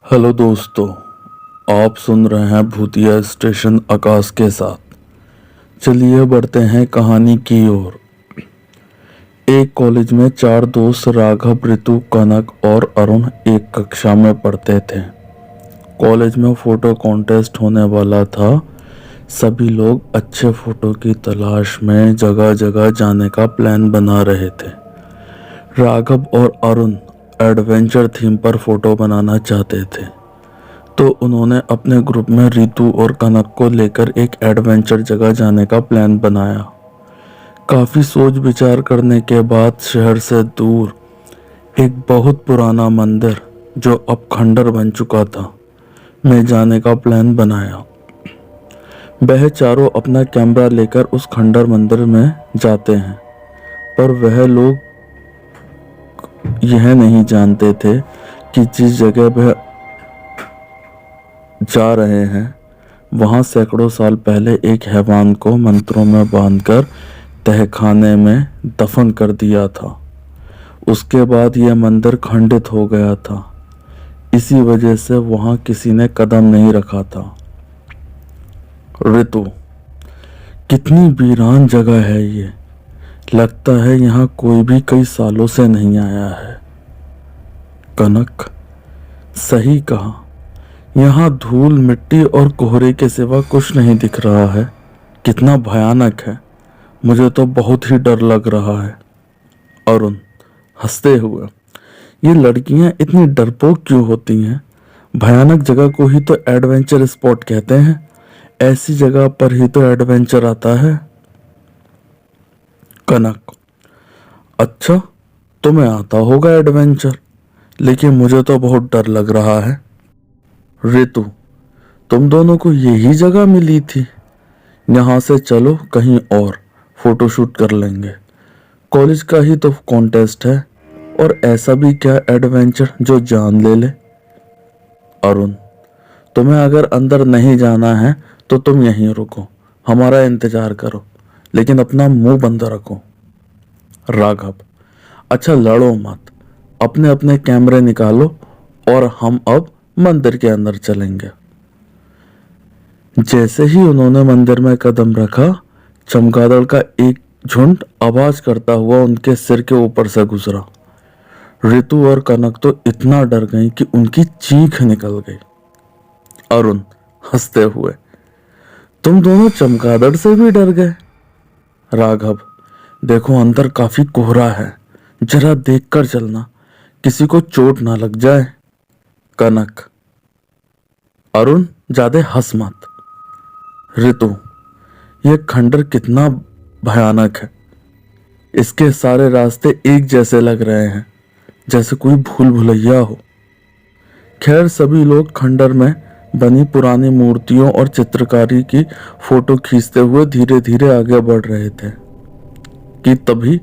Hello दोस्तों, आप सुन रहे हैं भूतिया स्टेशन आकाश के साथ। चलिए बढ़ते हैं कहानी की ओर। एक कॉलेज में चार दोस्त राघव, ऋतु, कनक और अरुण एक कक्षा में पढ़ते थे। कॉलेज में फोटो कॉन्टेस्ट होने वाला था। सभी लोग अच्छे फोटो की तलाश में जगह जगह जाने का प्लान बना रहे थे। राघव और अरुण एडवेंचर थीम पर फोटो बनाना चाहते थे, तो उन्होंने अपने ग्रुप में रितु और कनक को लेकर एक एडवेंचर जगह जाने का प्लान बनाया। काफ़ी सोच विचार करने के बाद शहर से दूर एक बहुत पुराना मंदिर, जो अब खंडर बन चुका था, में जाने का प्लान बनाया। वह चारों अपना कैमरा लेकर उस खंडर मंदिर में जाते हैं, पर वह लोग यह नहीं जानते थे कि जिस जगह वह जा रहे हैं वहां सैकड़ों साल पहले एक हैवान को मंत्रों में बांधकर तहखाने में दफन कर दिया था। उसके बाद यह मंदिर खंडित हो गया था। इसी वजह से वहां किसी ने कदम नहीं रखा था। ऋतु, कितनी वीरान जगह है ये। लगता है यहाँ कोई भी कई सालों से नहीं आया है। कनक, सही कहा। यहाँ धूल, मिट्टी और कोहरे के सिवा कुछ नहीं दिख रहा है। कितना भयानक है। मुझे तो बहुत ही डर लग रहा है। अरुण हंसते हुए, ये लड़कियां इतनी डरपोक क्यों होती हैं? भयानक जगह को ही तो एडवेंचर स्पॉट कहते हैं। ऐसी जगह पर ही तो एडवेंचर आता है। कनक, अच्छा, तुम्हें आता होगा एडवेंचर, लेकिन मुझे तो बहुत डर लग रहा है। ऋतु, तुम दोनों को यही जगह मिली थी। यहाँ से चलो कहीं और फोटोशूट कर लेंगे। कॉलेज का ही तो कॉन्टेस्ट है, और ऐसा भी क्या एडवेंचर जो जान ले ले। अरुण, तुम्हें अगर अंदर नहीं जाना है तो तुम यहीं रुको, हमारा इंतजार करो, लेकिन अपना मुंह बंद रखो। राघव, अच्छा लड़ो मत, अपने अपने कैमरे निकालो और हम अब मंदिर के अंदर चलेंगे। जैसे ही उन्होंने मंदिर में कदम रखा, चमगादड़ का एक झुंड आवाज करता हुआ उनके सिर के ऊपर से गुजरा। ऋतु और कनक तो इतना डर गई कि उनकी चीख निकल गई। अरुण हंसते हुए, तुम दोनों चमगादड़ से भी डर गए? राघव, देखो अंदर काफी कोहरा है, जरा देखकर चलना, किसी को चोट ना लग जाए। कनक, अरुण ज्यादा हंस मत। ऋतु, यह खंडर कितना भयानक है। इसके सारे रास्ते एक जैसे लग रहे हैं, जैसे कोई भूल भुलैया हो। खैर, सभी लोग खंडर में बनी पुरानी मूर्तियों और चित्रकारी की फोटो खींचते हुए धीरे धीरे आगे बढ़ रहे थे कि तभी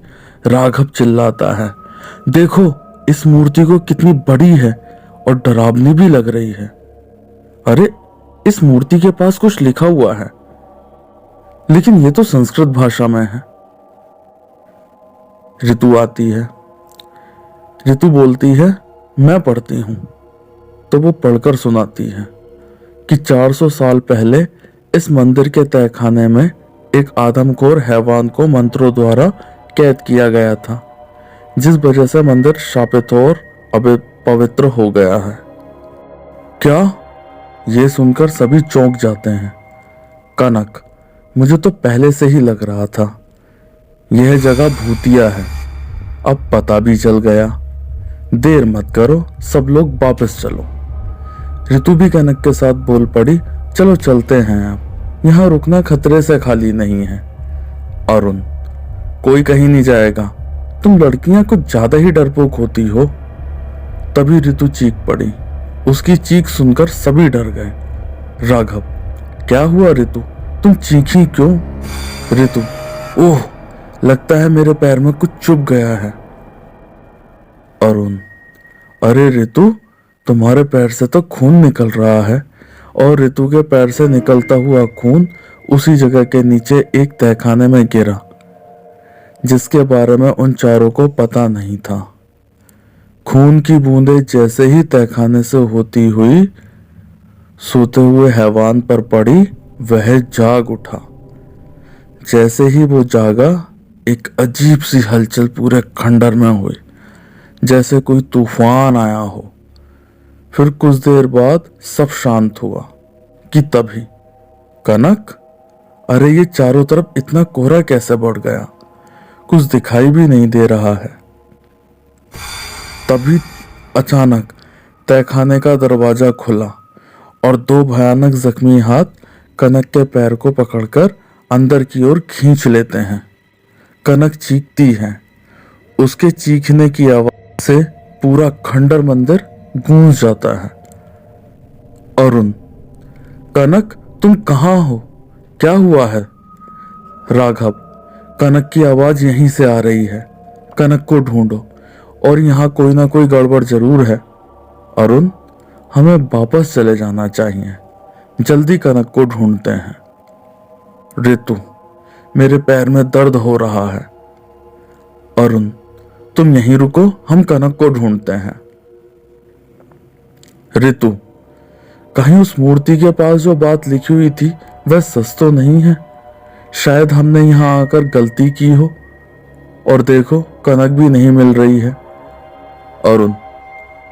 राघव चिल्लाता है, देखो इस मूर्ति को कितनी बड़ी है और डरावनी भी लग रही है। अरे, इस मूर्ति के पास कुछ लिखा हुआ है, लेकिन ये तो संस्कृत भाषा में है। ऋतु आती है। ऋतु बोलती है, मैं पढ़ती हूं। तो वो पढ़कर सुनाती है कि 400 साल पहले इस मंदिर के तहखाने में एक आदमखोर हैवान को मंत्रों द्वारा कैद किया गया था, जिस वजह से मंदिर शापित और अपवित्र हो गया है। क्या? ये सुनकर सभी चौंक जाते हैं। कनक, मुझे तो पहले से ही लग रहा था, यह जगह भूतिया है। अब पता भी चल गया। देर मत करो, सब लोग वापस चलो। ऋतु भी कनक के साथ बोल पड़ी, चलो चलते हैं, अब यहाँ रुकना खतरे से खाली नहीं है। अरुण, कोई कहीं नहीं जाएगा, तुम लड़कियां कुछ ज्यादा ही डरपोक होती हो। तभी ऋतु चीख पड़ी। उसकी चीख सुनकर सभी डर गए। राघव, क्या हुआ ऋतु, तुम चीखी क्यों? ऋतु, ओह, लगता है मेरे पैर में कुछ चुभ गया है। अरुण, अरे ऋतु, तुम्हारे पैर से तो खून निकल रहा है। और ऋतु के पैर से निकलता हुआ खून उसी जगह के नीचे एक तहखाने में गिरा, जिसके बारे में उन चारों को पता नहीं था। खून की बूंदें जैसे ही तहखाने से होती हुई सोते हुए हैवान पर पड़ी, वह जाग उठा। जैसे ही वो जागा, एक अजीब सी हलचल पूरे खंडर में हुई, जैसे कोई तूफान आया हो। फिर कुछ देर बाद सब शांत हुआ कि तभी कनक, अरे ये चारों तरफ इतना कोहरा कैसे बढ़ गया? कुछ दिखाई भी नहीं दे रहा है। तभी अचानक तहखाने का दरवाजा खुला और दो भयानक जख्मी हाथ कनक के पैर को पकड़कर अंदर की ओर खींच लेते हैं। कनक चीखती है। उसके चीखने की आवाज से पूरा खंडर मंदिर गूंज जाता है। अरुण, कनक तुम कहाँ हो? क्या हुआ है? राघव, कनक की आवाज यहीं से आ रही है। कनक को ढूंढो और यहाँ कोई ना कोई गड़बड़ जरूर है। अरुण, हमें वापस चले जाना चाहिए। जल्दी कनक को ढूंढते हैं। रितु, मेरे पैर में दर्द हो रहा है। अरुण, तुम यहीं रुको, हम कनक को ढूंढते हैं। रितु, कहीं उस मूर्ति के पास जो बात लिखी हुई थी वह सच तो नहीं है? शायद हमने यहाँ आकर गलती की हो। और देखो, कनक भी नहीं मिल रही है। अरुण,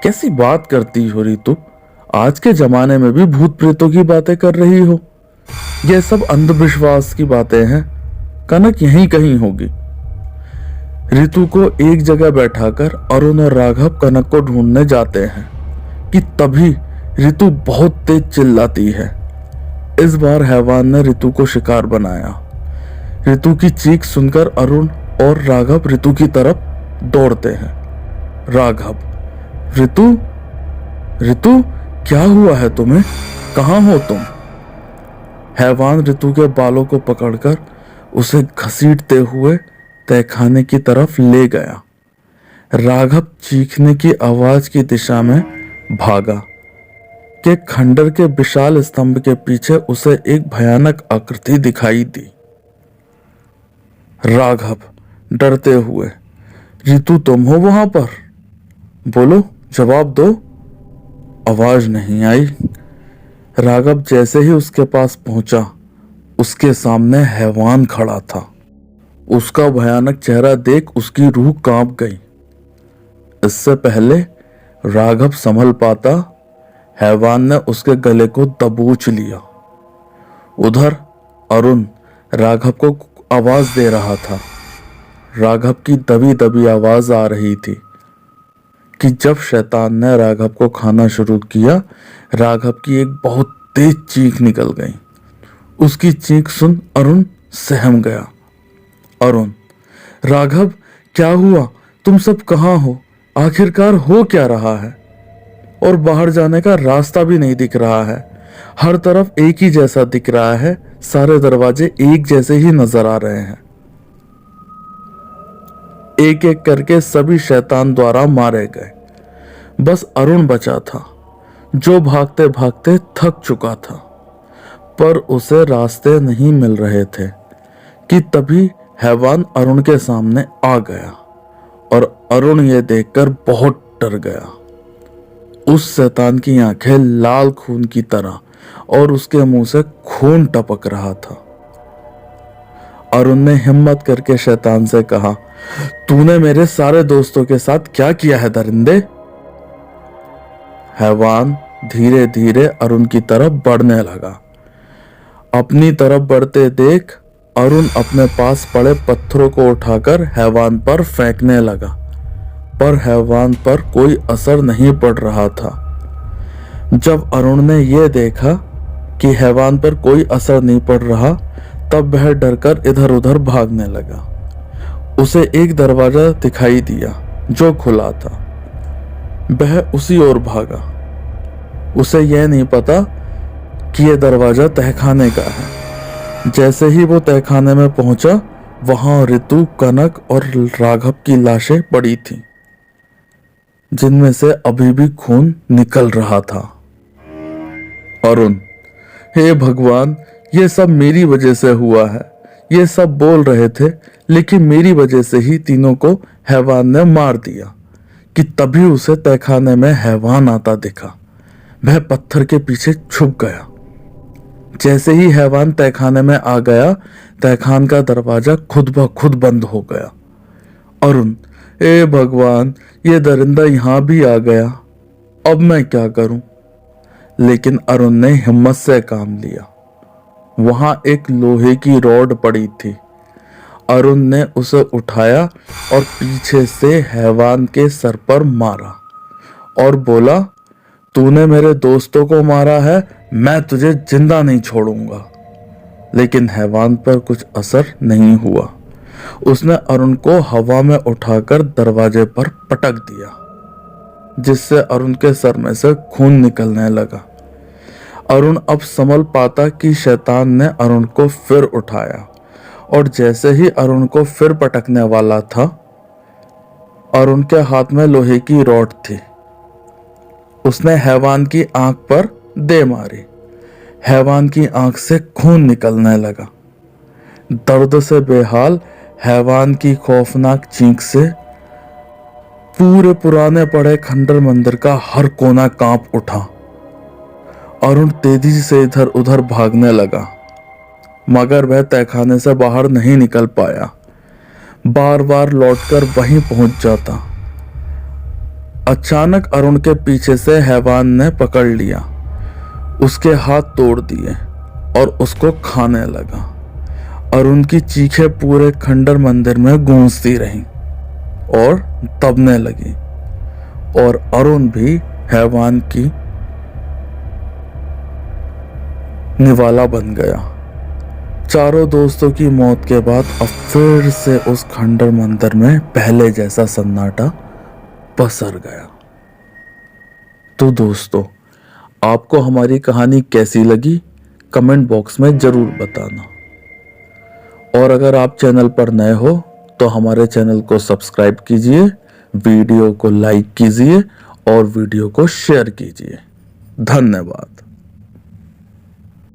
कैसी बात करती हो रितु? आज के जमाने में भी भूत प्रेतों की बातें कर रही हो? यह सब अंधविश्वास की बातें हैं। कनक यहीं कहीं होगी। रितु को एक जगह बैठाकर अरुण और राघव कनक को ढूंढने जाते हैं कि तभी रितु बहुत तेज चिल्लाती है। इस बार हैवान ने रितु को शिकार बनाया। रितु की चीख सुनकर अरुण और राघव रितु की तरफ दौड़ते हैं। राघव, रितु, रितु, क्या हुआ है तुम्हें? कहाँ हो तुम? हैवान रितु के बालों को पकड़कर उसे घसीटते हुए तहखाने की तरफ ले गया। राघव चीखने की आवाज की दिशा में भागा कि खंडर के विशाल स्तंभ के पीछे उसे एक भयानक आकृति दिखाई दी। राघव डरते हुए, रितु तुम हो वहां पर? बोलो, जवाब दो। आवाज नहीं आई। राघव जैसे ही उसके पास पहुंचा, उसके सामने हैवान खड़ा था। उसका भयानक चेहरा देख उसकी रूह कांप गई। इससे पहले राघव संभल पाता, हैवान ने उसके गले को दबोच लिया। उधर अरुण राघव को आवाज दे रहा था। राघव की दबी दबी आवाज आ रही थी कि जब शैतान ने राघव को खाना शुरू किया, राघव की एक बहुत तेज चीख निकल गई। उसकी चीख सुन अरुण सहम गया। अरुण, राघव, क्या हुआ? तुम सब कहाँ हो? आखिरकार हो क्या रहा है? और बाहर जाने का रास्ता भी नहीं दिख रहा है। हर तरफ एक ही जैसा दिख रहा है। सारे दरवाजे एक जैसे ही नजर आ रहे हैं। एक एक करके सभी शैतान द्वारा मारे गए। बस अरुण बचा था, जो भागते भागते थक चुका था, पर उसे रास्ते नहीं मिल रहे थे कि तभी हैवान अरुण के सामने आ गया और अरुण ये देखकर बहुत डर गया। उस शैतान की आंखें लाल खून की तरह और उसके मुंह से खून टपक रहा था। अरुण ने हिम्मत करके शैतान से कहा, तूने मेरे सारे दोस्तों के साथ क्या किया है दरिंदे? हैवान धीरे धीरे अरुण की तरफ बढ़ने लगा। अपनी तरफ बढ़ते देख अरुण अपने पास पड़े पत्थरों को उठाकर हैवान पर फेंकने लगा, पर हैवान पर कोई असर नहीं पड़ रहा था। जब अरुण ने यह देखा कि हैवान पर कोई असर नहीं पड़ रहा, तब वह डरकर इधर उधर भागने लगा। उसे एक दरवाजा दिखाई दिया जो खुला था। वह उसी ओर भागा। उसे यह नहीं पता कि यह दरवाजा तहखाने का है। जैसे ही वो तहखाने में पहुंचा, वहां रितु, कनक और राघव की लाशें पड़ी थीं, जिनमें से अभी भी खून निकल रहा था। अरुण, हे भगवान, ये सब मेरी वजह से हुआ है। ये सब बोल रहे थे, लेकिन मेरी वजह से ही तीनों को हैवान ने मार दिया। कि तभी उसे तहखाने में हैवान आता दिखा। वह पत्थर के पीछे छुप गया। जैसे ही हैवान तहखाने में आ गया, तहखान का दरवाजा खुद ब खुद बंद हो गया। अरुण, ए भगवान, ये दरिंदा यहां भी आ गया, अब मैं क्या करूं? लेकिन अरुण ने हिम्मत से काम लिया। वहां एक लोहे की रॉड पड़ी थी। अरुण ने उसे उठाया और पीछे से हैवान के सर पर मारा और बोला, तूने मेरे दोस्तों को मारा है, मैं तुझे जिंदा नहीं छोड़ूंगा। लेकिन हैवान पर कुछ असर नहीं हुआ। उसने अरुण को हवा में उठाकर दरवाजे पर पटक दिया, जिससे अरुण के सर में से खून निकलने लगा। अरुण अब संभल पाता कि शैतान ने अरुण को फिर उठाया और जैसे ही अरुण को फिर पटकने वाला था, अरुण के हाथ में लोहे की रॉड थी। उसने हैवान की आंख पर दे मारी। हैवान की आंख से खून निकलने लगा। दर्द से बेहाल हैवान की खौफनाक चीख से पूरे पुराने पड़े खंडर मंदिर का हर कोना कांप उठा। अरुण तेजी से इधर उधर भागने लगा, मगर वह तहखाने से बाहर नहीं निकल पाया। बार बार लौटकर वहीं पहुंच जाता। अचानक अरुण के पीछे से हैवान ने पकड़ लिया, उसके हाथ तोड़ दिए और उसको खाने लगा। अरुण की चीखें पूरे खंडर मंदिर में गूंजती रहीं और दबने लगी और अरुण भी हैवान की निवाला बन गया। चारों दोस्तों की मौत के बाद अब फिर से उस खंडर मंदिर में पहले जैसा सन्नाटा पसर गया। तो दोस्तों, आपको हमारी कहानी कैसी लगी कमेंट बॉक्स में जरूर बताना। और अगर आप चैनल पर नए हो तो हमारे चैनल को सब्सक्राइब कीजिए, वीडियो को लाइक कीजिए और वीडियो को शेयर कीजिए। धन्यवाद।